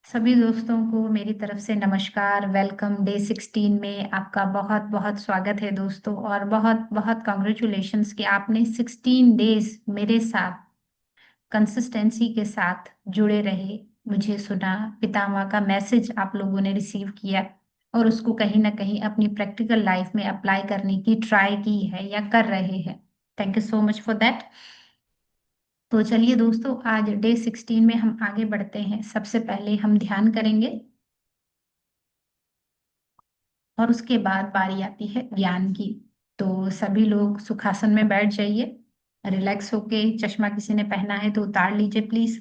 सभी दोस्तों को मेरी तरफ से नमस्कार। वेलकम डे 16 में आपका बहुत बहुत स्वागत है दोस्तों, और बहुत बहुत कॉन्ग्रेचुलेशंस कि आपने 16 डेज मेरे साथ कंसिस्टेंसी के साथ जुड़े रहे। मुझे सुना, पितामह का मैसेज आप लोगों ने रिसीव किया और उसको कहीं ना कहीं अपनी प्रैक्टिकल लाइफ में अप्लाई करने की ट्राई की है या कर रहे हैं। Thank you so much for that. तो चलिए दोस्तों, आज डे 16 में हम आगे बढ़ते हैं। सबसे पहले हम ध्यान करेंगे और उसके बाद बारी आती है ज्ञान की। तो सभी लोग सुखासन में बैठ जाइए, रिलैक्स होके। चश्मा किसी ने पहना है तो उतार लीजिए प्लीज।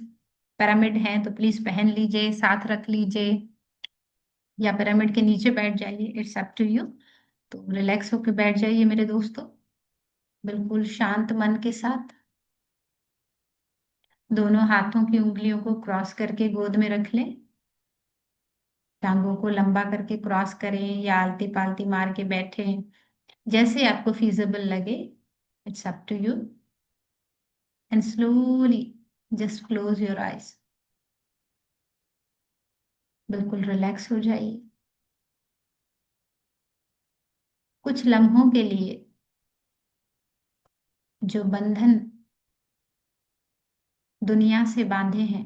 पिरामिड है तो प्लीज पहन लीजिए, साथ रख लीजिए, या पिरामिड के नीचे बैठ जाइए, इट्स अप टू यू। तो रिलैक्स होके बैठ जाइए मेरे दोस्तों, बिल्कुल शांत मन के साथ। दोनों हाथों की उंगलियों को क्रॉस करके गोद में रख लें। टांगों को लंबा करके क्रॉस करें या आलती पालती मार के बैठें, जैसे आपको फिजिबल लगे। It's up to you. And slowly just close your eyes. बिल्कुल रिलैक्स हो जाइए। कुछ लम्हों के लिए जो बंधन दुनिया से बांधे हैं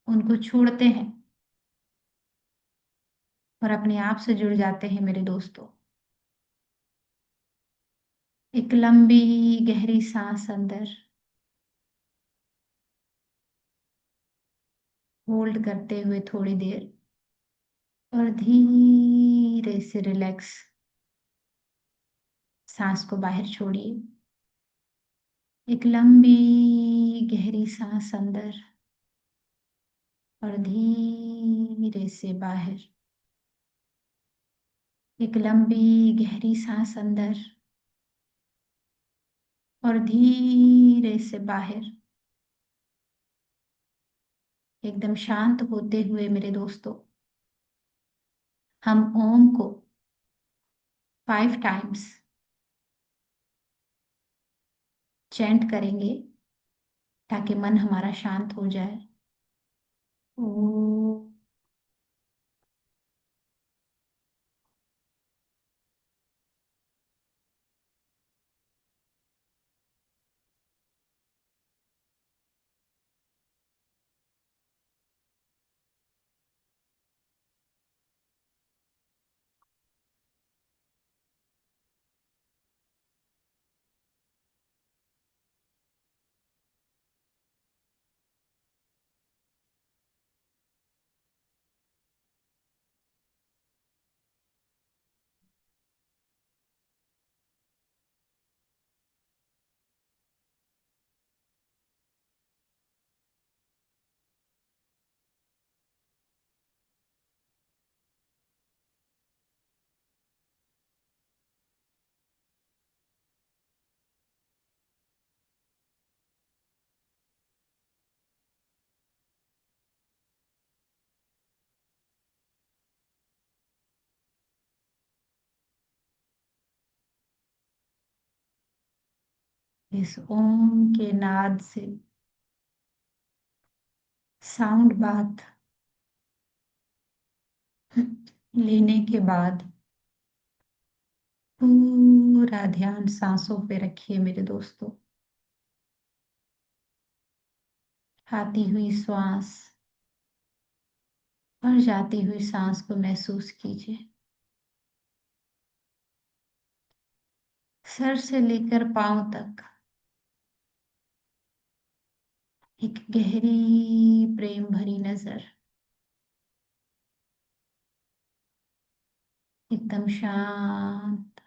उनको छोड़ते हैं और अपने आप से जुड़ जाते हैं मेरे दोस्तों। एक लंबी गहरी सांस अंदर होल्ड करते हुए थोड़ी देर, और धीरे से रिलैक्स सांस को बाहर छोड़िए। एक लंबी गहरी सांस अंदर और धीरे से बाहर। एक लंबी गहरी सांस अंदर और धीरे से बाहर। एकदम शांत होते हुए मेरे दोस्तों, हम ओम को 5 टाइम्स चैंट करेंगे ताकि मन हमारा शांत हो जाए। ओ, इस ओम के नाद से साउंड बाथ लेने के बाद पूरा ध्यान सांसों पे रखिए मेरे दोस्तों। आती हुई श्वास और जाती हुई सांस को महसूस कीजिए। सर से लेकर पांव तक एक गहरी प्रेम भरी नजर, एकदम शांत।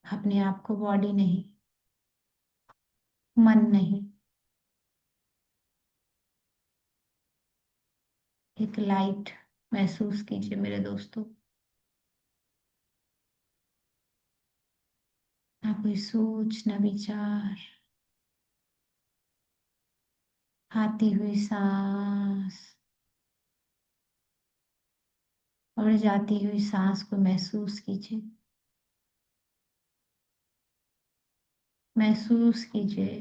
अपने आप को बॉडी नहीं, मन नहीं, एक लाइट महसूस कीजिए मेरे दोस्तों। ना कोई सोच ना विचार। आती हुई सांस और जाती हुई सांस को महसूस कीजिए। महसूस कीजिए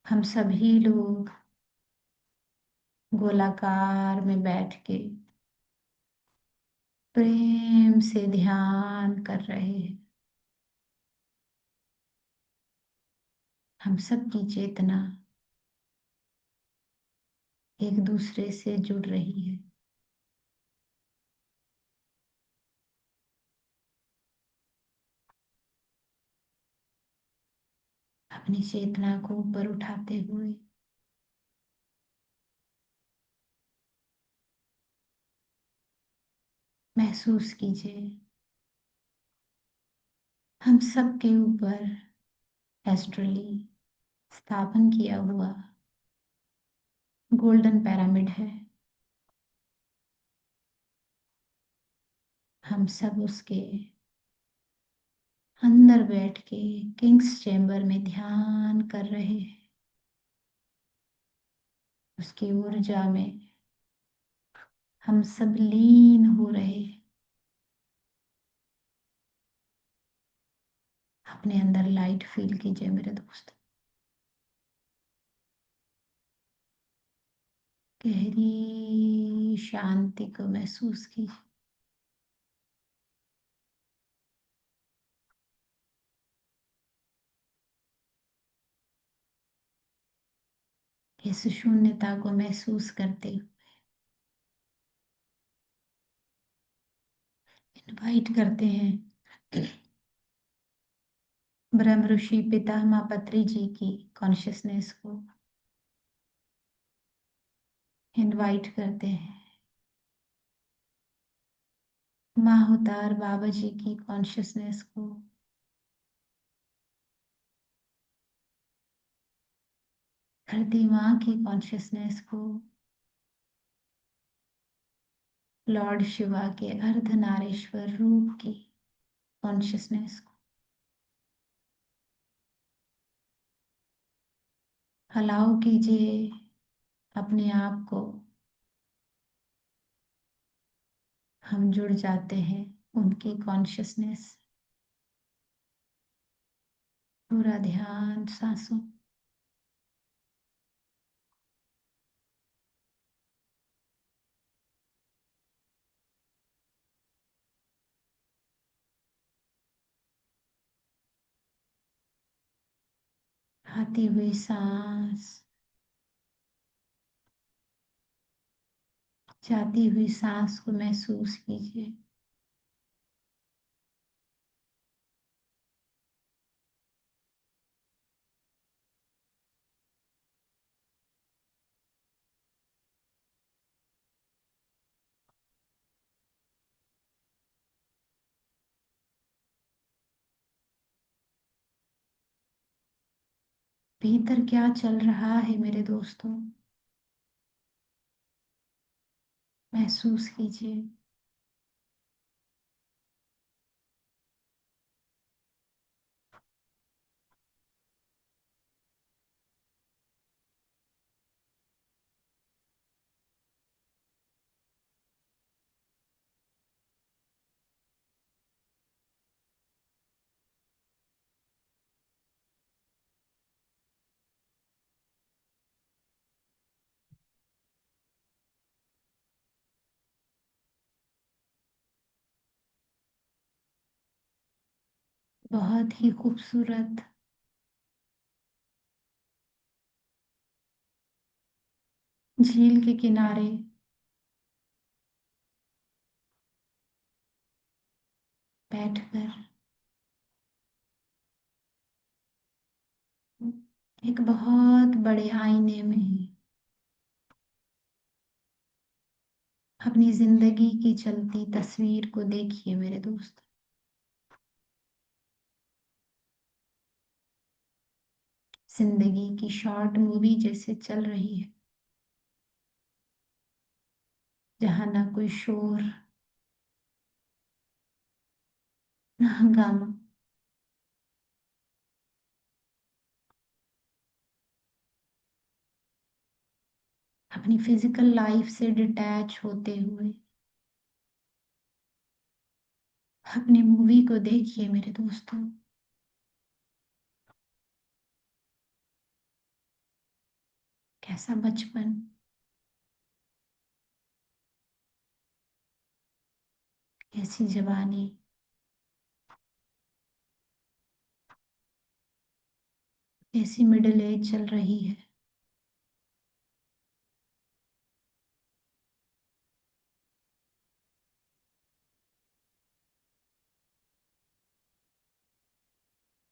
हम सभी लोग गोलाकार में बैठ के प्रेम से ध्यान कर रहे हैं। हम सबकी चेतना एक दूसरे से जुड़ रही है। अपनी चेतना को ऊपर उठाते हुए महसूस कीजिए हम सबके ऊपर एस्ट्रली स्थापन किया हुआ गोल्डन पिरामिड है। हम सब उसके अंदर बैठ के किंग्स चेंबर में ध्यान कर रहे हैं। उसकी ऊर्जा में हम सब लीन हो रहे हैं। अपने अंदर लाइट फील कीजिए मेरे दोस्त। गहरी शांति को महसूस कीजिए। इस शून्यता को महसूस करते हुए इनवाइट करते हैं ब्रह्म ऋषि पितामह पत्री जी की कॉन्शियसनेस को। इनवाइट करते हैं माहुतार बाबा जी की कॉन्शियसनेस को। धरती माँ की कॉन्शियसनेस को। लॉर्ड शिवा के अर्धनारीश्वर रूप की कॉन्शियसनेस को। अलाउ कीजिए अपने आप को। हम जुड़ जाते हैं उनकी कॉन्शियसनेस। पूरा ध्यान सांसों। आती हुई सांस, जाती हुई सांस को महसूस कीजिए। भीतर क्या चल रहा है मेरे दोस्तों, महसूस कीजिए। बहुत ही खूबसूरत झील के किनारे बैठकर एक बहुत बड़े आईने में अपनी जिंदगी की चलती तस्वीर को देखिए मेरे दोस्त। जिंदगी की शॉर्ट मूवी जैसे चल रही है, जहां ना कोई शोर, ना हंगामा। अपनी फिजिकल लाइफ से डिटैच होते हुए अपनी मूवी को देखिए मेरे दोस्तों। कैसा बचपन, कैसी जवानी, कैसी मिडिल एज चल रही है।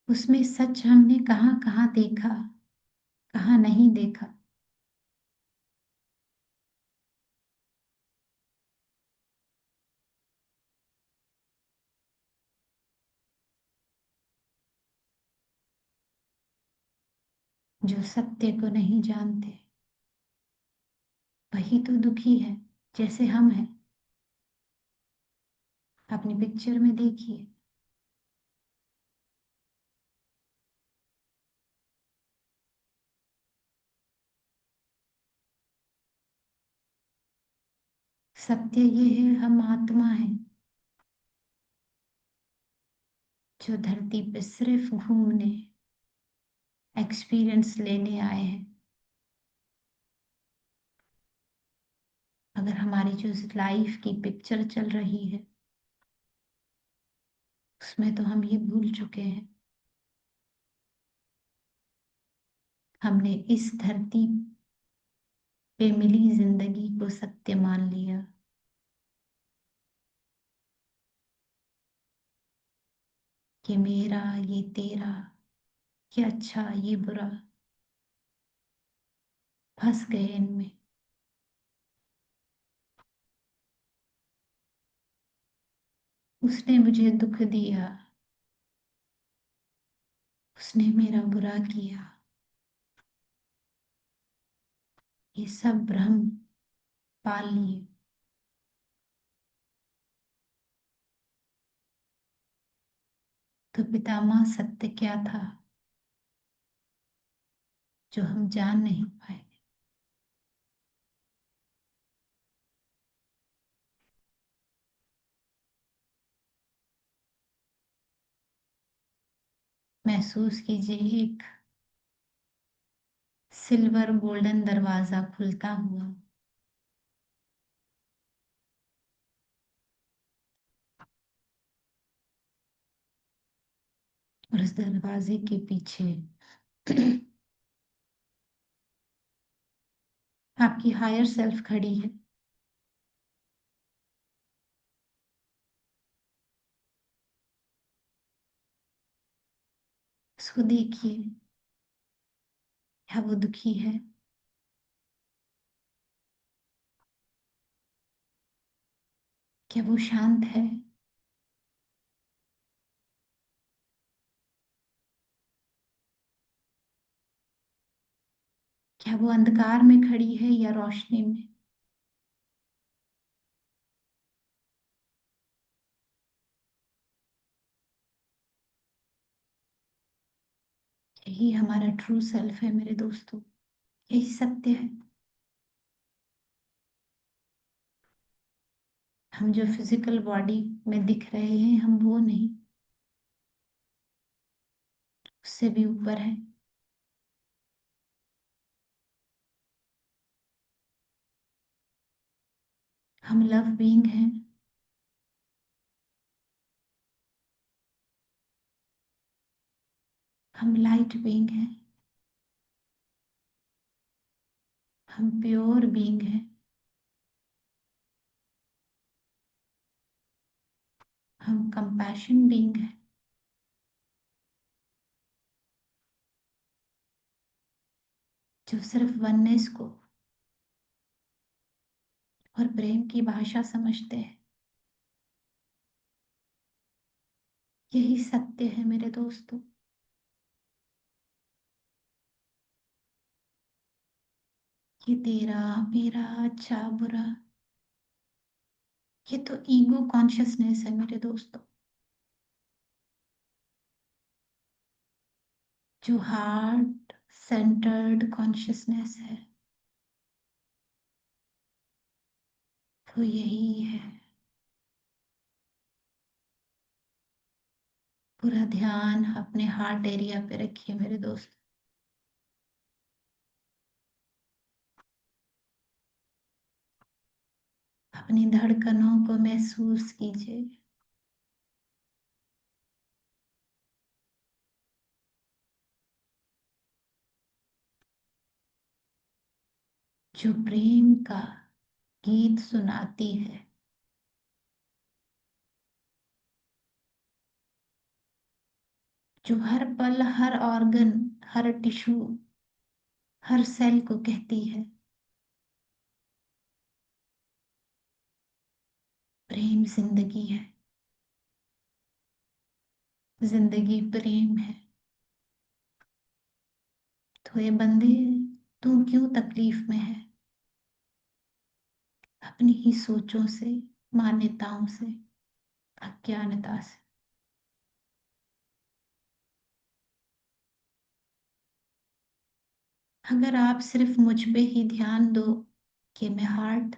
उसमें सच हमने कहाँ कहाँ देखा, कहाँ नहीं देखा। जो सत्य को नहीं जानते वही तो दुखी है, जैसे हम हैं। अपनी पिक्चर में देखिए। सत्य ये है, हम आत्मा हैं जो धरती पे सिर्फ घूमने, एक्सपीरियंस लेने आए हैं। अगर हमारी जो लाइफ की पिक्चर चल रही है उसमें तो हम ये भूल चुके हैं। हमने इस धरती पे मिली जिंदगी को सत्य मान लिया कि मेरा, ये तेरा, ये अच्छा, ये बुरा। फंस गए इनमें। उसने मुझे दुख दिया, उसने मेरा बुरा किया। ये सब भ्रम पाल लिए। तो पितामह सत्य क्या था जो हम जान नहीं पाए। महसूस कीजिए एक सिल्वर गोल्डन दरवाजा खुलता हुआ, और उस दरवाजे के पीछे आपकी हायर सेल्फ खड़ी है। उसको देखिए। क्या वो दुखी है? क्या वो शांत है? क्या वो अंधकार में खड़ी है या रोशनी में? यही हमारा ट्रू सेल्फ है मेरे दोस्तों। यही सत्य है। हम जो फिजिकल बॉडी में दिख रहे हैं हम वो नहीं, उससे भी ऊपर है। हम लव बीइंग हैं। हम लाइट बीइंग हैं। हम प्योर बीइंग हैं। हम कंपैशन बीइंग हैं। जो सिर्फ वननेस को और प्रेम की भाषा समझते हैं। यही सत्य है मेरे दोस्तों। ये तेरा, मेरा, अच्छा बुरा, ये तो ईगो कॉन्शियसनेस है मेरे दोस्तों। जो हार्ट सेंटर्ड कॉन्शियसनेस है वो यही है। पूरा ध्यान अपने हार्ट एरिया पे रखिए मेरे दोस्त। अपनी धड़कनों को महसूस कीजिए। जो प्रेम का गीत सुनाती है, जो हर पल, हर ऑर्गन, हर टिश्यू, हर सेल को कहती है, प्रेम जिंदगी है, जिंदगी प्रेम है। तो ये बंदे, तू क्यों तकलीफ में है? अपनी ही सोचों से, मान्यताओं से, अज्ञानता से। अगर आप सिर्फ मुझ पे ही ध्यान दो कि मैं हार्ट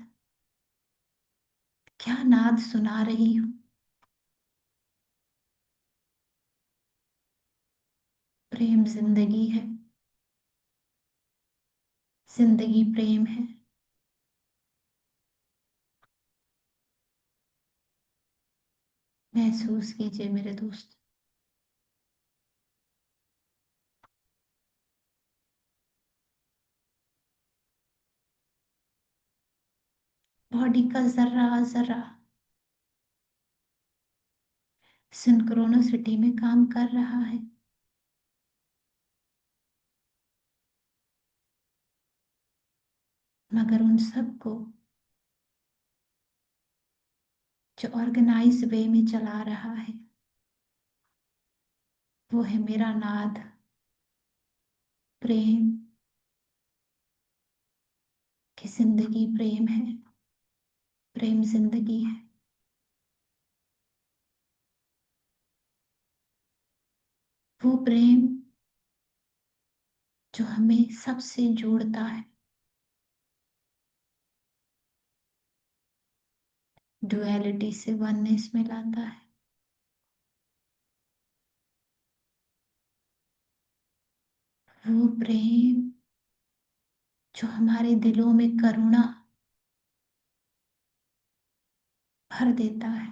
क्या नाद सुना रही हूँ। प्रेम जिंदगी है, जिंदगी प्रेम है। महसूस कीजिए मेरे दोस्त। बॉडी का जर्रा जर्रा सिंक्रोनोसिटी में काम कर रहा है। मगर उन सबको जो ऑर्गेनाइज वे में चला रहा है, वो है मेरा नाद, प्रेम। कि जिंदगी प्रेम है, प्रेम जिंदगी है। वो प्रेम जो हमें सबसे जोड़ता है, डुअलिटी से वननेस में लाता है। वो प्रेम जो हमारे दिलों में करुणा भर देता है।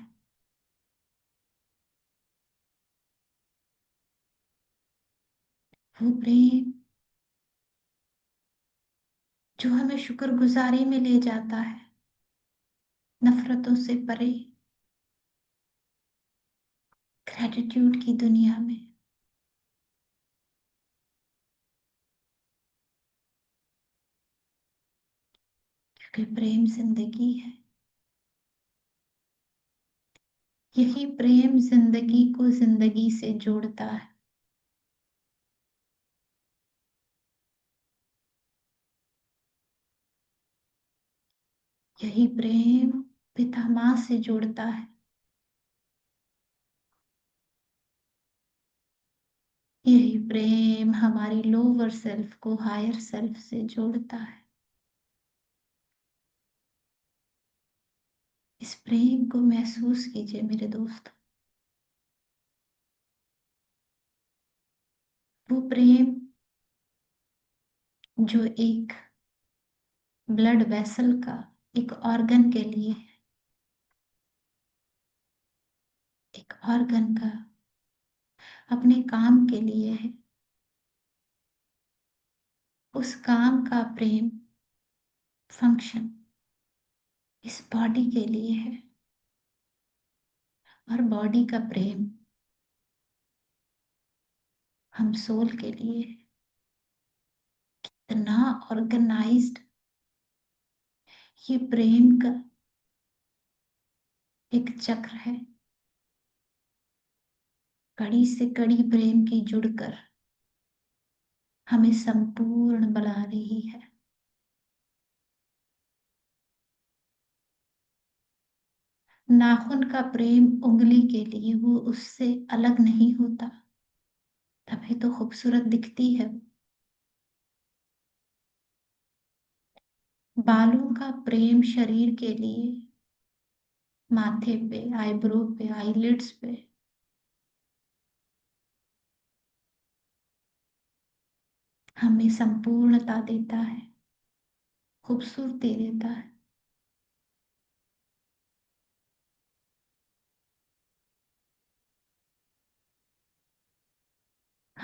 वो प्रेम जो हमें शुक्रगुजारी में ले जाता है, नफरतों से परे, ग्रेटिट्यूड की दुनिया में। क्योंकि प्रेम जिंदगी है। यही प्रेम जिंदगी को जिंदगी से जोड़ता है। यही प्रेम पिता माँ से जोड़ता है। यही प्रेम हमारी लोअर सेल्फ को हायर सेल्फ से जोड़ता है। इस प्रेम को महसूस कीजिए मेरे दोस्त। वो प्रेम जो एक ब्लड वेसल का, एक ऑर्गन के लिए है, एक ऑर्गन का अपने काम के लिए है। उस काम का प्रेम, फंक्शन इस बॉडी के लिए है। और बॉडी का प्रेम हम सोल के लिए है। इतना ऑर्गेनाइज्ड ये प्रेम का एक चक्र है। कड़ी से कड़ी प्रेम की जुड़कर हमें संपूर्ण बना रही है। नाखून का प्रेम उंगली के लिए, वो उससे अलग नहीं होता, तभी तो खूबसूरत दिखती है। बालों का प्रेम शरीर के लिए, माथे पे, आईब्रो पे, आईलिड्स पे हमें संपूर्णता देता है, खूबसूरती देता है।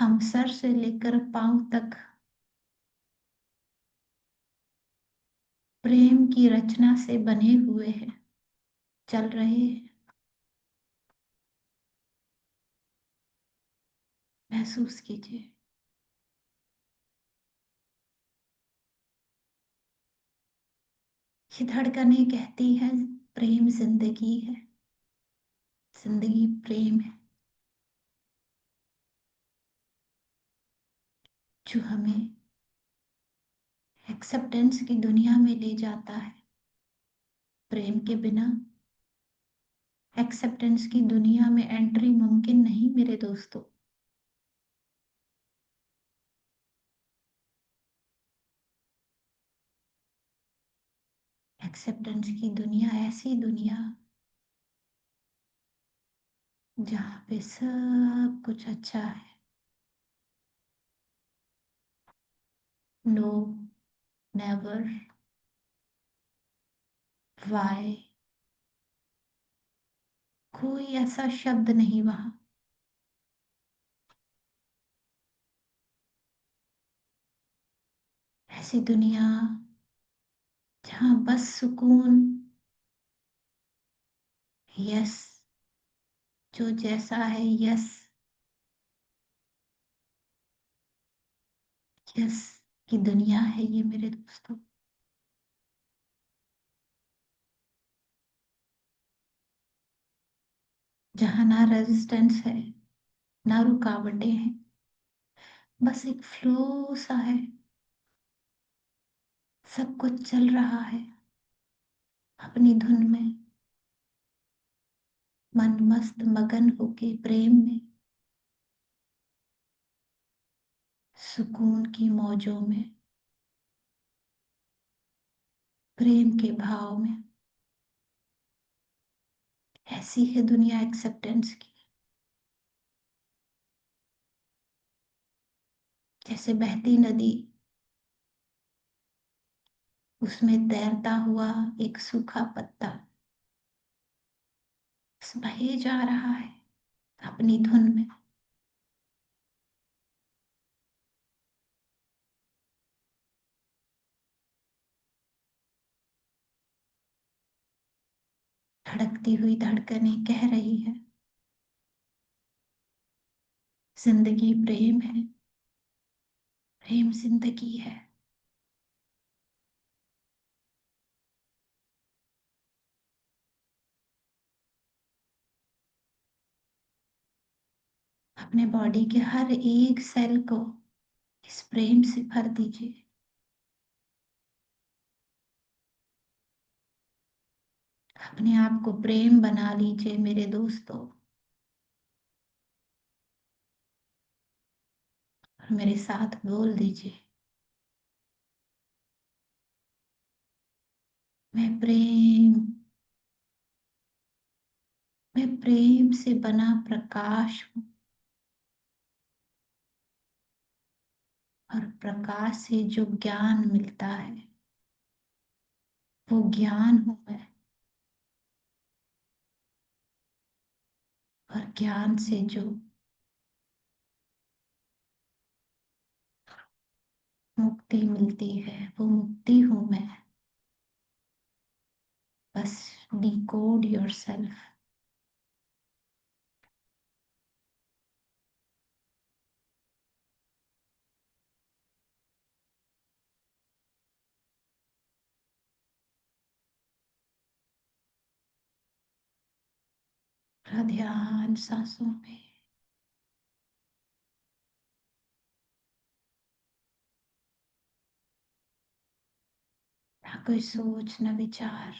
हम सर से लेकर पांव तक प्रेम की रचना से बने हुए हैं, चल रहे हैं। महसूस कीजिए। ये धड़कनें कहती हैं प्रेम जिंदगी है, जिंदगी प्रेम है, जो हमें एक्सेप्टेंस की दुनिया में ले जाता है। प्रेम के बिना एक्सेप्टेंस की दुनिया में एंट्री मुमकिन नहीं मेरे दोस्तों। एक्सेप्टेंस की दुनिया ऐसी दुनिया जहाँ पे सब कुछ अच्छा है। नो, नेवर, वाई, कोई ऐसा शब्द नहीं वहां। ऐसी दुनिया जहाँ बस सुकून, यस, जो जैसा है यस, यस की दुनिया है ये मेरे दोस्तों। जहाँ ना रेजिस्टेंस है, ना रुकावटें हैं, बस एक फ्लो सा है। सब कुछ चल रहा है अपनी धुन में, मन मस्त मगन होके प्रेम में, सुकून की मौजों में, प्रेम के भाव में। ऐसी है दुनिया एक्सेप्टेंस की। जैसे बहती नदी, उसमें तैरता हुआ एक सूखा पत्ता बस बहे जा रहा है अपनी धुन में। धड़कती हुई धड़कनें कह रही है जिंदगी प्रेम है, प्रेम जिंदगी है। अपने बॉडी के हर एक सेल को इस प्रेम से भर दीजिए। अपने आप को प्रेम बना लीजिए मेरे दोस्तों। और मेरे साथ बोल दीजिए, मैं प्रेम, मैं प्रेम से बना प्रकाश हूँ, और प्रकाश से जो ज्ञान मिलता है वो ज्ञान हूँ मैं। और ज्ञान से जो मुक्ति मिलती है वो मुक्ति हूँ मैं। बस डिकोड योरसेल्फ। ध्यान सांसों में। ना कोई सोच, ना विचार।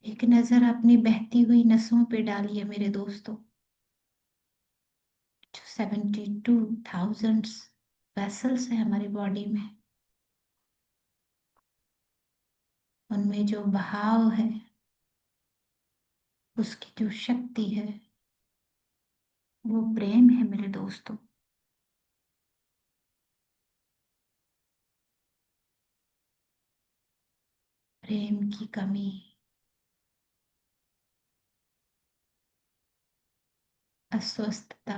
एक नजर अपनी बहती हुई नसों पे डालिए मेरे दोस्तों। जो 72,000 वेसल्स है हमारी बॉडी में, उनमें जो बहाव है, उसकी जो शक्ति है वो प्रेम है मेरे दोस्तों। प्रेम की कमी अस्वस्थता,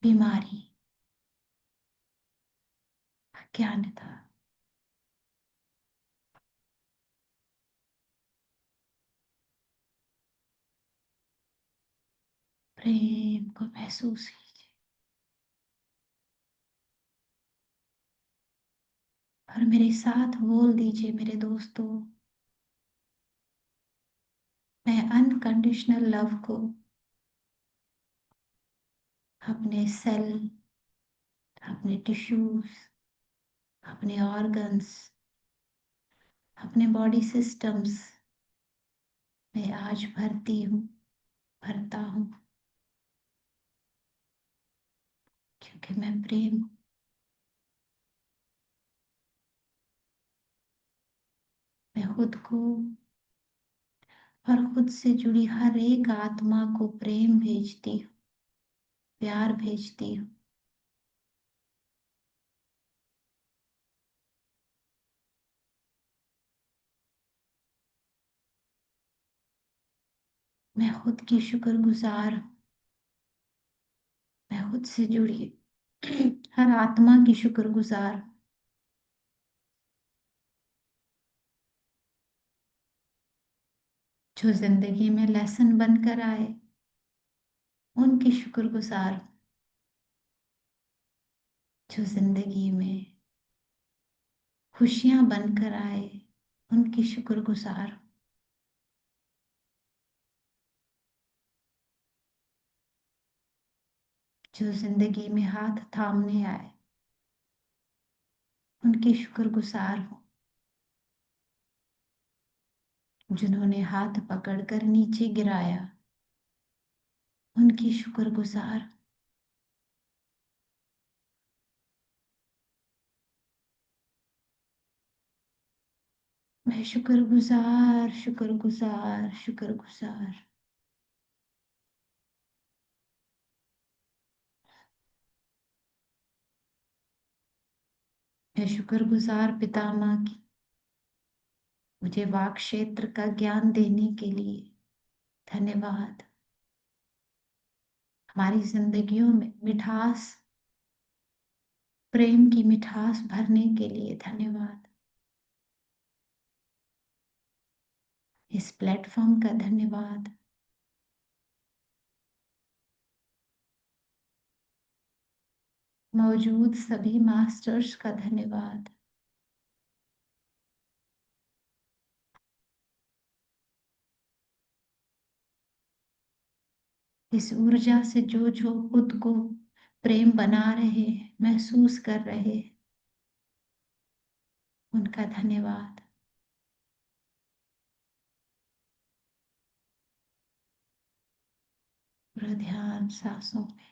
बीमारी, अज्ञानता, प्रेम को महसूस कीजिए और मेरे साथ बोल दीजिए मेरे दोस्तों, मैं अनकंडीशनल लव को अपने सेल, अपने टिश्यूज, अपने ऑर्गन्स, अपने बॉडी सिस्टम्स में आज भरती हूँ, भरता हूँ, क्योंकि मैं प्रेम हूँ। मैं खुद को और खुद से जुड़ी हर एक आत्मा को प्रेम भेजती हूँ, प्यार भेजती हूँ। मैं खुद की शुक्रगुजार हूँ। मैं खुद से जुड़ी हर आत्मा की शुक्रगुजार हूँ, जो जिंदगी में लेसन बनकर आए, उनकी शुक्रगुजार हूँ। जो जिंदगी में खुशियां बनकर आए, उनकी शुक्रगुजार हूँ। जो जिंदगी में हाथ थामने आए, उनकी शुक्रगुजार हूँ। जिन्होंने हाथ पकड़कर नीचे गिराया, उनकी शुक्रगुजार हूँ। मैं शुक्रगुजार, शुक्रगुजार, शुक्रगुजार। मैं शुक्रगुजार पितामह की, मुझे वाक क्षेत्र का ज्ञान देने के लिए धन्यवाद। हमारी जिंदगियों में मिठास, प्रेम की मिठास भरने के लिए धन्यवाद। इस प्लेटफॉर्म का धन्यवाद। मौजूद सभी मास्टर्स का धन्यवाद। इस ऊर्जा से जो जो खुद को प्रेम बना रहे, महसूस कर रहे, उनका धन्यवाद। पूरा ध्यान सांसों में।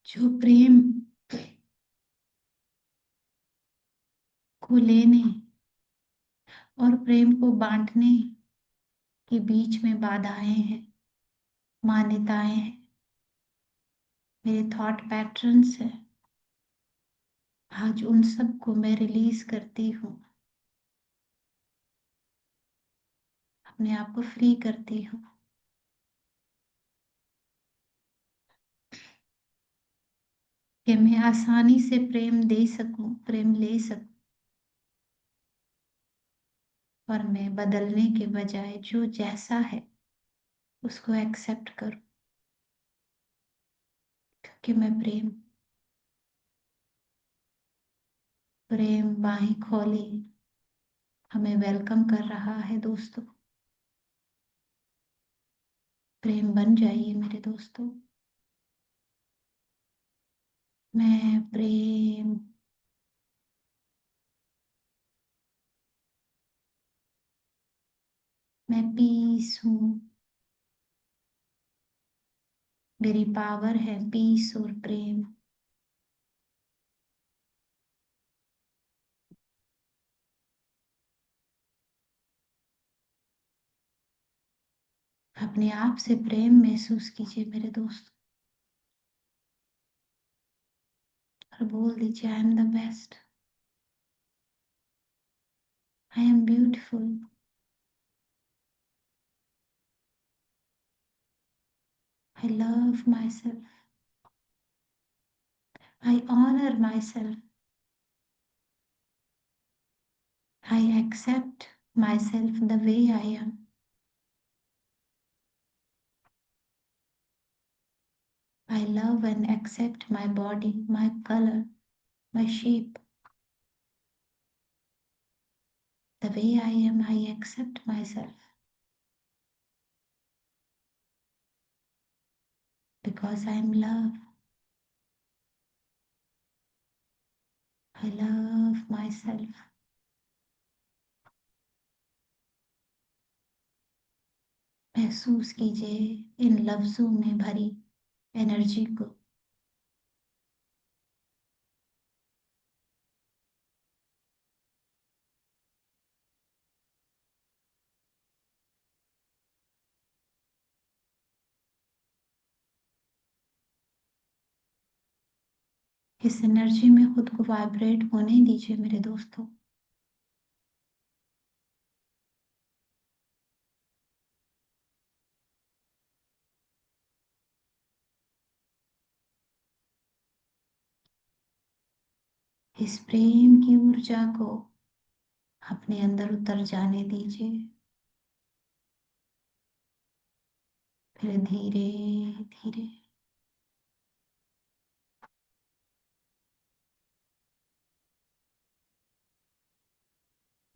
जो प्रेम को लेने और प्रेम को बांटने के बीच में बाधाएं हैं, मान्यताएं हैं, मेरे थॉट पैटर्न्स हैं, आज उन सब को मैं रिलीज करती हूँ, अपने आप को फ्री करती हूँ, कि मैं आसानी से प्रेम दे सकूं, प्रेम ले सकूं, और मैं बदलने के बजाय जो जैसा है उसको एक्सेप्ट करूं, क्योंकि मैं प्रेम। प्रेम बाहें खोले हमें वेलकम कर रहा है दोस्तों। प्रेम बन जाइए मेरे दोस्तों। मैं प्रेम। मैं पीस हूँ। मेरी पावर है पीस और प्रेम। अपने आप से प्रेम महसूस कीजिए मेरे दोस्त, और बोल दीजिए I am the best, I am beautiful, I love myself, I honour myself, I accept myself the way I am, I love and accept my body, my colour, my shape, the way I am, I accept myself because I am love. I love myself. महसूस कीजिए इन लफ्जों में भरी energy को। इस energy में खुद को vibrate होने दीजिए मेरे दोस्तों। इस प्रेम की ऊर्जा को अपने अंदर उतर जाने दीजिए। फिर धीरे धीरे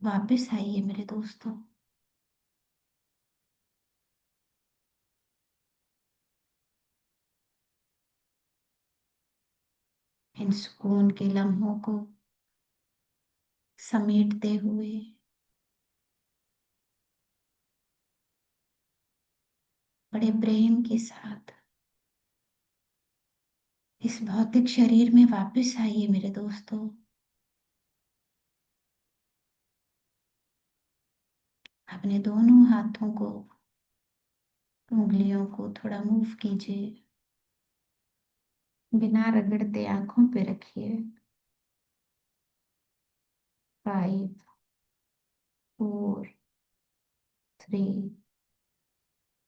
वापस आइए मेरे दोस्तों। इन सुकून के लम्हों को समेटते हुए बड़े प्रेम के साथ इस भौतिक शरीर में वापस आइए मेरे दोस्तों। अपने दोनों हाथों को, उंगलियों को थोड़ा मूव कीजिए, बिना रगड़ते आंखों पे रखिए। 5, 4, 3,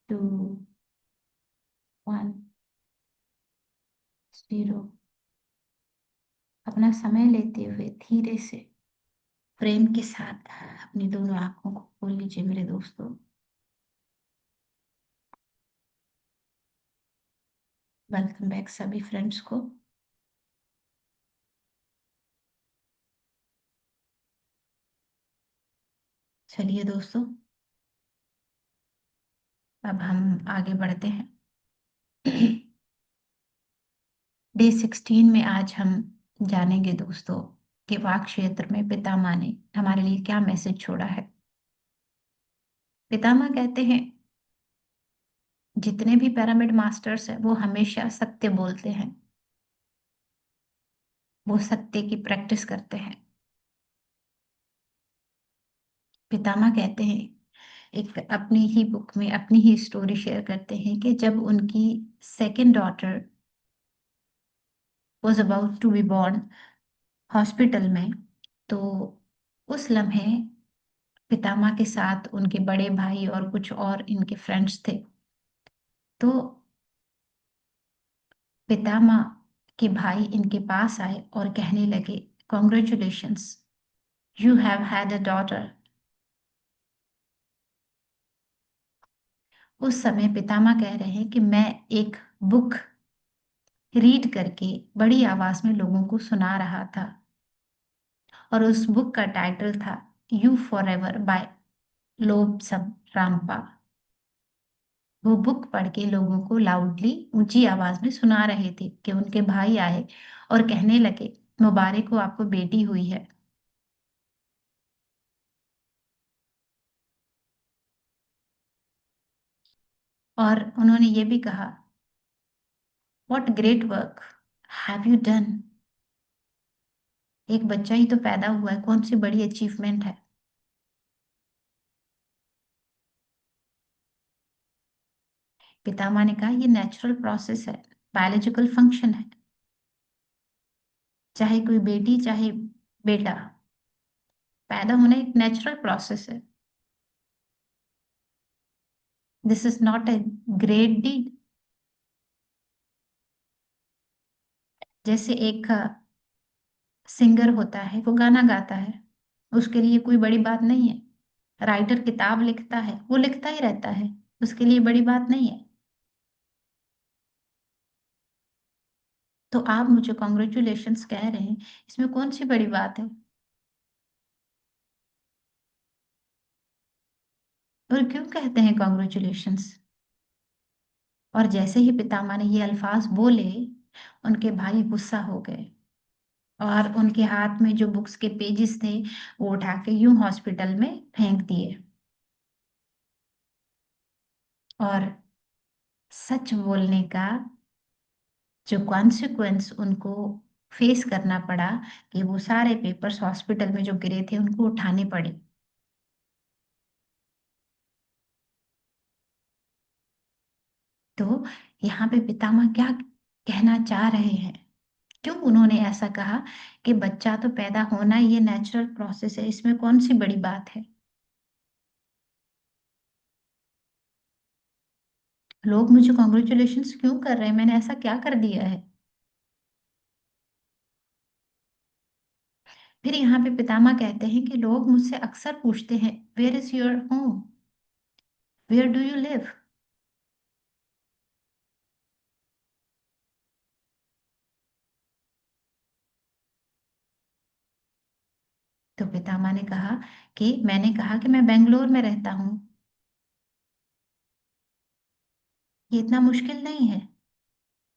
2, 1, 0। अपना समय लेते हुए धीरे से प्रेम के साथ अपनी दोनों आंखों को खोल लीजिए मेरे दोस्तों। वेलकम बैक सभी फ्रेंड्स को। चलिए दोस्तों, अब हम आगे बढ़ते हैं। डे 16 में आज हम जानेंगे दोस्तों कि वाक क्षेत्र में पितामह ने हमारे लिए क्या मैसेज छोड़ा है। पितामह कहते हैं जितने भी पिरामिड मास्टर्स हैं वो हमेशा सत्य बोलते हैं, वो सत्य की प्रैक्टिस करते हैं। पितामह कहते हैं, एक अपनी ही बुक में अपनी ही स्टोरी शेयर करते हैं कि जब उनकी second daughter was about to be born hospital में, तो उस लम्हे पितामह के साथ उनके बड़े भाई और कुछ और इनके फ्रेंड्स थे। तो पितामह के भाई इनके पास आए और कहने लगे, congratulations, you have had a daughter. उस समय पितामह कह रहे हैं कि मैं एक बुक रीड करके बड़ी आवाज में लोगों को सुना रहा था, और उस बुक का टाइटल था you forever by Lobsang Rampa. वो बुक पढ़ के लोगों को लाउडली ऊंची आवाज में सुना रहे थे कि उनके भाई आए और कहने लगे, मुबारक हो, आपको बेटी हुई है। और उन्होंने ये भी कहा, what great work have you done. एक बच्चा ही तो पैदा हुआ है, कौन सी बड़ी अचीवमेंट है। पितामह ने कहा ये नेचुरल प्रोसेस है, बायोलॉजिकल फंक्शन है। चाहे कोई बेटी चाहे बेटा, पैदा होना एक नेचुरल प्रोसेस है। This is not a great deed. जैसे एक सिंगर होता है, वो गाना गाता है, उसके लिए कोई बड़ी बात नहीं है। राइटर किताब लिखता है, वो लिखता ही रहता है, उसके लिए बड़ी बात नहीं है। तो आप मुझे कॉन्ग्रेचुलेशंस कह रहे हैं, इसमें कौन सी बड़ी बात है? और क्यों कहते हैं कॉन्ग्रेचुलेशंस? और जैसे ही पितामह ने ये अल्फाज बोले, उनके भाई गुस्सा हो गए और उनके हाथ में जो बुक्स के पेजेस थे वो उठा के यूं हॉस्पिटल में फेंक दिए। और सच बोलने का जो कॉन्सिक्वेंस उनको फेस करना पड़ा, कि वो सारे पेपर्स हॉस्पिटल में जो गिरे थे उनको उठाने पड़े। तो यहाँ पे पितामह क्या कहना चाह रहे हैं? क्यों उन्होंने ऐसा कहा कि बच्चा तो पैदा होना ये नेचुरल प्रोसेस है, इसमें कौन सी बड़ी बात है? लोग मुझे कॉन्ग्रेचुलेशंस क्यों कर रहे हैं? मैंने ऐसा क्या कर दिया है? फिर यहाँ पे पितामह कहते हैं कि लोग मुझसे अक्सर पूछते हैं, where is your home, where do you live? तो पितामह ने कहा कि मैंने कहा कि मैं बेंगलोर में रहता हूँ। ये इतना मुश्किल नहीं है,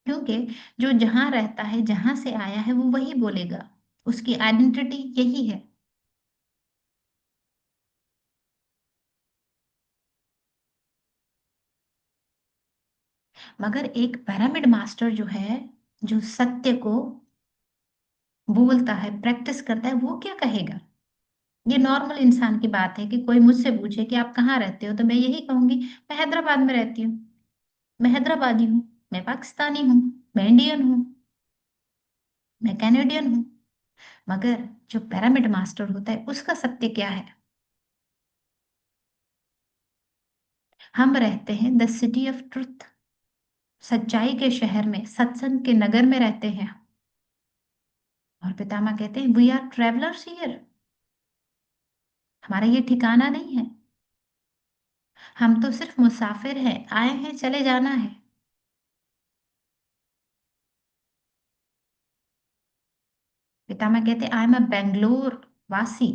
क्योंकि जो जहाँ रहता है, जहाँ से आया है, वो वही बोलेगा। उसकी आइडेंटिटी यही है। मगर एक पिरामिड मास्टर जो है, जो सत्य को बोलता है, प्रैक्टिस करता है, वो क्या कहेगा? ये नॉर्मल इंसान की बात है कि कोई मुझसे पूछे कि आप कहाँ रहते हो, तो मैं यही कहूंगी, मैं हैदराबाद में रहती हूँ, मैं हैदराबादी हूँ, मैं पाकिस्तानी हूँ, मैं इंडियन हूँ, मैं कैनेडियन हूँ। मगर जो पिरामिड मास्टर होता है, उसका सत्य क्या है? हम रहते हैं द सिटी ऑफ ट्रुथ, सच्चाई के शहर में, सत्संग के नगर में रहते हैं। और पितामह कहते हैं वी आर ट्रेवलर्स हियर, हमारा ये ठिकाना नहीं है। हम तो सिर्फ मुसाफिर हैं, आए हैं, चले जाना है। पितामह कहते आई एम अ बेंगलोर वासी,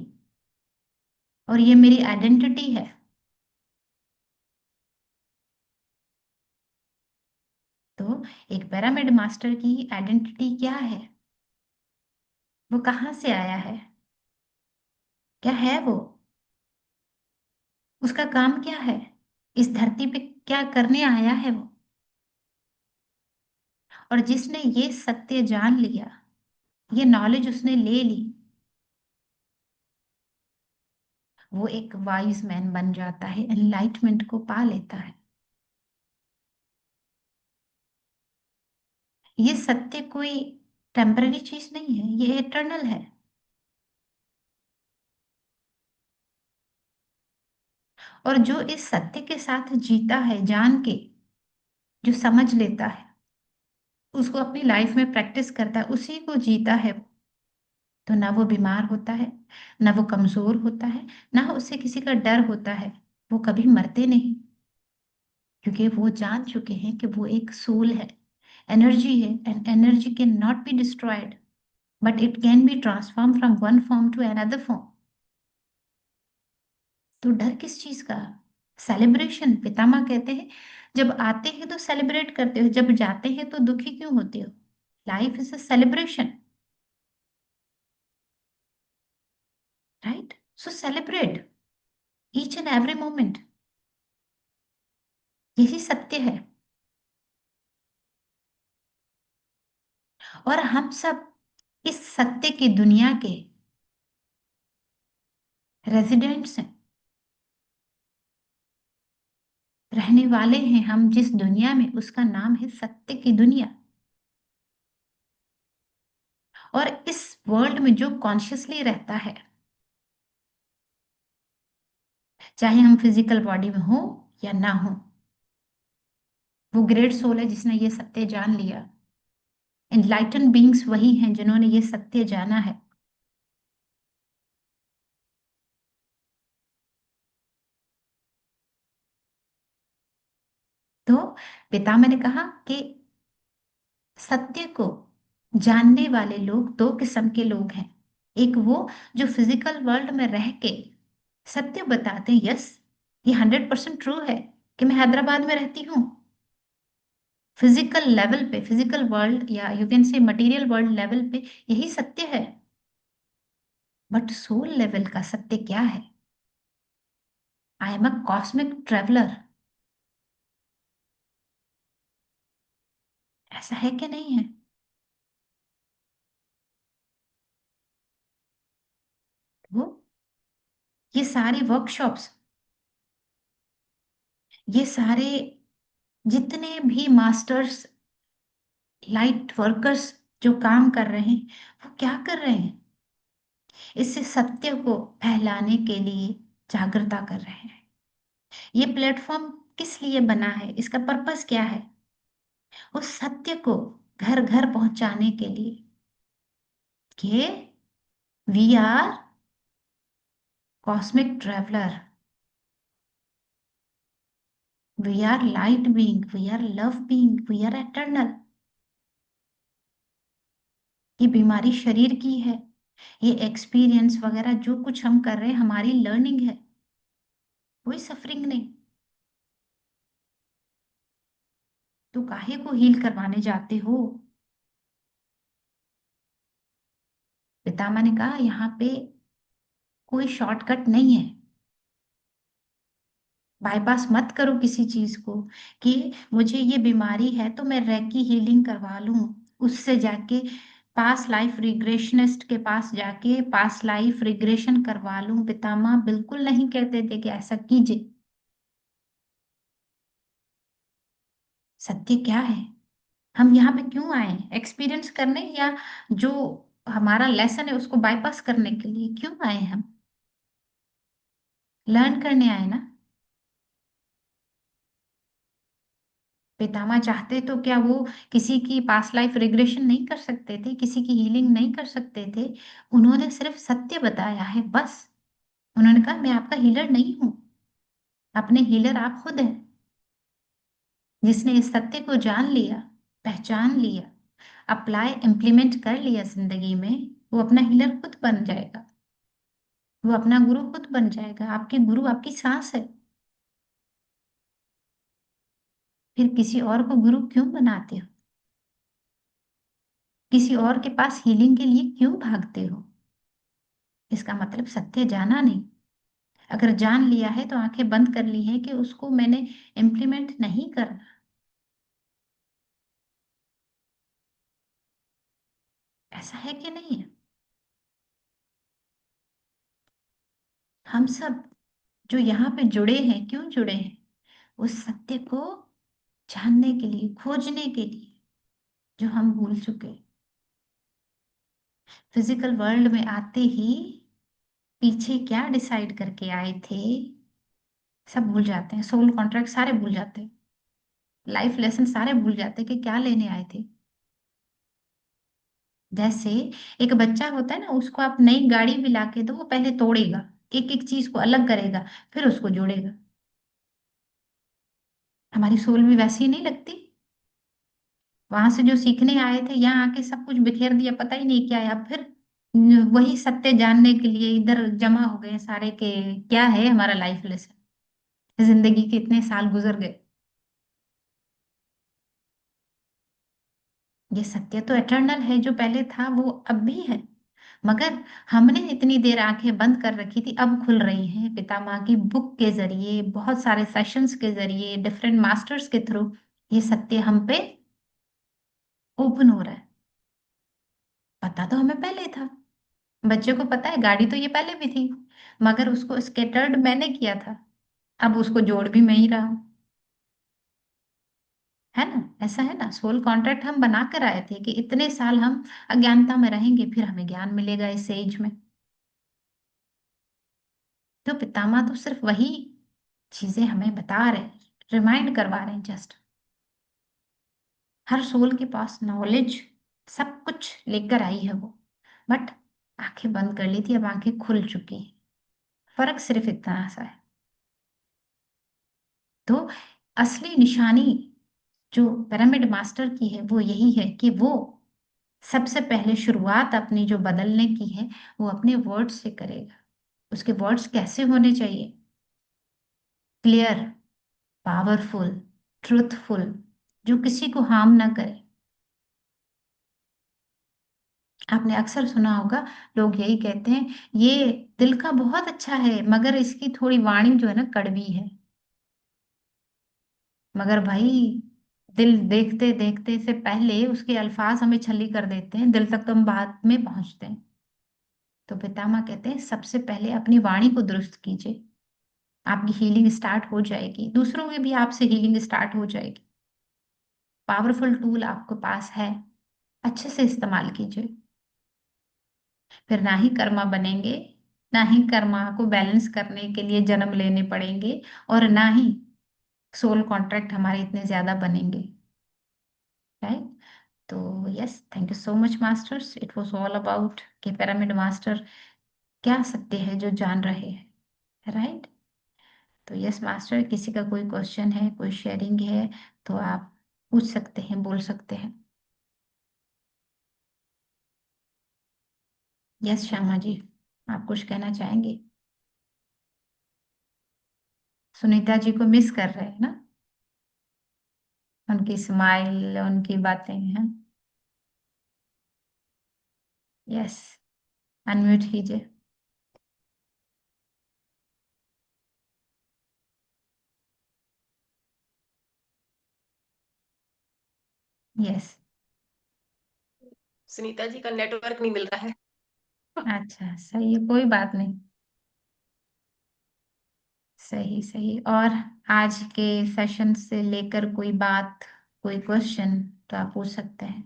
और ये मेरी आइडेंटिटी है। तो एक पिरामिड मास्टर की आइडेंटिटी क्या है? वो कहाँ से आया है? क्या है वो? उसका काम क्या है? इस धरती पे क्या करने आया है वो? और जिसने ये सत्य जान लिया, ये नॉलेज उसने ले ली, वो एक वाइज मैन बन जाता है, एनलाइटमेंट को पा लेता है। ये सत्य कोई टेम्पररी चीज नहीं है, ये इटर्नल है। और जो इस सत्य के साथ जीता है, जान के, जो समझ लेता है, उसको अपनी लाइफ में प्रैक्टिस करता है, उसी को जीता है वो। तो ना वो बीमार होता है, ना वो कमजोर होता है, ना उसे किसी का डर होता है। वो कभी मरते नहीं, क्योंकि वो जान चुके हैं कि वो एक सोल है, एनर्जी है, and energy can not be destroyed, but it can be transform from one form to another form. तो डर किस चीज का? सेलिब्रेशन। पितामह कहते हैं जब आते हैं तो सेलिब्रेट करते हो, जब जाते हैं तो दुखी क्यों होते हो? Life is a celebration, right? So celebrate each and every moment. यही सत्य है। और हम सब इस सत्य की दुनिया के रेजिडेंट्स हैं। रहने वाले हैं हम जिस दुनिया में, उसका नाम है सत्य की दुनिया। और इस वर्ल्ड में जो कॉन्शियसली रहता है, चाहे हम फिजिकल बॉडी में हो या ना हो, वो ग्रेट सोल है जिसने ये सत्य जान लिया। एनलाइटन बीइंग्स वही हैं जिन्होंने ये सत्य जाना है। तो पितामह ने कहा कि सत्य को जानने वाले लोग दो किस्म के लोग हैं। एक वो जो फिजिकल वर्ल्ड में रह के सत्य बताते हैं, यस ये 100% ट्रू है कि मैं हैदराबाद में रहती हूँ। फिजिकल लेवल पे, फिजिकल वर्ल्ड या you can say material world level पे यही सत्य है। बट सोल लेवल का सत्य क्या है? I am a cosmic traveller. ऐसा है कि नहीं है? वो ये सारे वर्कशॉप्स, ये सारे जितने भी मास्टर्स, लाइट वर्कर्स जो काम कर रहे हैं, वो क्या कर रहे हैं? इससे सत्य को फैलाने के लिए जागरूकता कर रहे हैं। ये प्लेटफॉर्म किस लिए बना है, इसका पर्पस क्या है? उस सत्य को घर घर पहुंचाने के लिए कि we are cosmic traveller, we are light being, we are love being, we are eternal. ये बीमारी शरीर की है, ये एक्सपीरियंस वगैरह जो कुछ हम कर रहे हैं हमारी लर्निंग है, कोई सफरिंग नहीं। तो काहे को हील करवाने जाते हो? पितामह ने कहा यहाँ पे कोई शॉर्टकट नहीं है। बाईपास मत करो किसी चीज को कि मुझे ये बीमारी है तो मैं रेकी हीलिंग करवा लूं, उससे जाके पास लाइफ रिग्रेशनिस्ट के पास जाके पास लाइफ रिग्रेशन करवा लूं। पितामह बिल्कुल नहीं कहते थे कि ऐसा कीजिए। सत्य क्या है? हम यहाँ पे क्यों आए? एक्सपीरियंस करने या जो हमारा लेसन है उसको बाईपास करने के लिए क्यों आए हम? लर्न करने आए ना। पितामह चाहते तो क्या वो किसी की पास्ट लाइफ रिग्रेशन नहीं कर सकते थे, किसी की हीलिंग नहीं कर सकते थे? उन्होंने सिर्फ सत्य बताया है बस। उन्होंने कहा मैं आपका हीलर नहीं हूं, अपने हीलर आप खुद हैं। जिसने इस सत्य को जान लिया, पहचान लिया, अप्लाई इम्प्लीमेंट कर लिया जिंदगी में, वो अपना हीलर खुद बन जाएगा। वो अपना गुरु खुद बन जाएगा। आपके गुरु आपकी सांस है। फिर किसी और को गुरु क्यों बनाते हो? किसी और के पास हीलिंग के लिए क्यों भागते हो? इसका मतलब सत्य जाना नहीं। अगर जान लिया है तो आंखें बंद कर ली है कि उसको मैंने इम्प्लीमेंट नहीं करना। ऐसा है कि नहीं है? हम सब जो यहाँ पे जुड़े हैं, क्यों जुड़े हैं? उस सत्य को जानने के लिए, खोजने के लिए, जो हम भूल चुके। फिजिकल वर्ल्ड में आते ही पीछे क्या डिसाइड करके आए थे, सब भूल जाते हैं। सोल कॉन्ट्रैक्ट सारे भूल जाते हैं। लाइफ लेसन सारे भूल जाते हैं कि क्या लेने आए थे। जैसे एक बच्चा होता है ना, उसको आप नई गाड़ी भी ला के दो, वो पहले तोड़ेगा, एक एक चीज को अलग करेगा, फिर उसको जोड़ेगा। हमारी सोल भी वैसी ही नहीं लगती? वहां से जो सीखने आए थे, यहाँ आके सब कुछ बिखेर दिया, पता ही नहीं क्या है। अब फिर वही सत्य जानने के लिए इधर जमा हो गए सारे के क्या है हमारा लाइफ लेसन। जिंदगी के इतने साल गुजर गए। ये सत्य तो एटर्नल है, जो पहले था वो अब भी है। मगर हमने इतनी देर आंखें बंद कर रखी थी, अब खुल रही हैं पितामह की बुक के जरिए, बहुत सारे सेशंस के जरिए, डिफरेंट मास्टर्स के थ्रू ये सत्य हम पे ओपन हो रहा है। पता तो हमें पहले था। बच्चे को पता है गाड़ी तो ये पहले भी थी, मगर उसको स्केटर्ड मैंने किया था। अब उसको जोड़ भी मैं ही रहा हूं। है ना? ऐसा है ना, सोल कॉन्ट्रैक्ट हम बना कर आए थे कि इतने साल हम अज्ञानता में रहेंगे, फिर हमें ज्ञान मिलेगा इस एज में। तो पितामह तो सिर्फ वही चीजें हमें बता रहे हैं, रिमाइंड करवा रहे हैं जस्ट। हर सोल के पास नॉलेज सब कुछ लेकर आई है वो, बट आंखें बंद कर ली थी, अब आंखें खुल चुकी हैं। फर्क सिर्फ इतना सा है। तो असली निशानी जो पिरामिड मास्टर की है वो यही है कि वो सबसे पहले शुरुआत अपनी जो बदलने की है वो अपने वर्ड्स से करेगा। उसके वर्ड्स कैसे होने चाहिए? क्लियर, पावरफुल, ट्रूथफुल, जो किसी को हार्म ना करे। आपने अक्सर सुना होगा, लोग यही कहते हैं, ये दिल का बहुत अच्छा है मगर इसकी थोड़ी वाणी जो है ना कड़वी है। मगर भाई, दिल देखते देखते से पहले उसके अल्फाज हमें छली कर देते हैं, दिल तक तो हम बाद में पहुंचते हैं। तो पितामह कहते हैं सबसे पहले अपनी वाणी को दुरुस्त कीजिए, आपकी हीलिंग स्टार्ट हो जाएगी, दूसरों की भी आपसे हीलिंग स्टार्ट हो जाएगी। पावरफुल टूल आपके पास है, अच्छे से इस्तेमाल कीजिए। फिर ना ही कर्मा बनेंगे, ना ही कर्मा को बैलेंस करने के लिए जन्म लेने पड़ेंगे, और ना ही सोल कॉन्ट्रैक्ट हमारे इतने ज्यादा बनेंगे। राइट? तो yes, thank you so much masters, it was all about कि पिरामिड मास्टर क्या सत्य है जो जान रहे हैं। राइट? तो यस मास्टर, किसी का कोई क्वेश्चन है, कोई शेयरिंग है, तो आप पूछ सकते हैं, बोल सकते हैं। यस श्यामा जी, आप कुछ कहना चाहेंगे? सुनीता जी को मिस कर रहे हैं ना? उनकी स्माइल, उनकी बातें हैं। यस, अनम्यूट कीजिए। यस। सुनीता जी का नेटवर्क नहीं मिल रहा है। अच्छा, सही है, कोई बात नहीं। सही सही। और आज के सेशन से लेकर कोई बात, कोई क्वेश्चन, तो आप पूछ सकते हैं।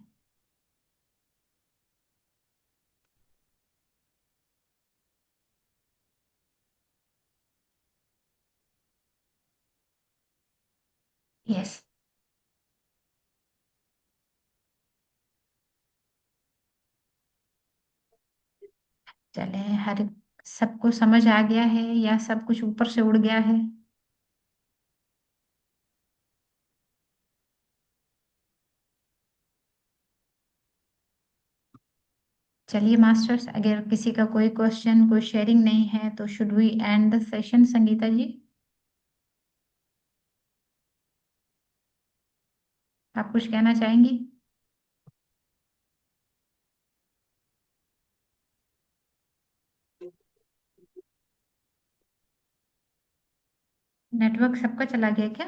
यस। चले, हर सबको समझ आ गया है या सब कुछ ऊपर से उड़ गया है? चलिए मास्टर्स, अगर किसी का कोई क्वेश्चन, कोई शेयरिंग नहीं है, तो should we end the session, Sangeeta ji? आप कुछ कहना चाहेंगी? नेटवर्क सबका चला गया क्या?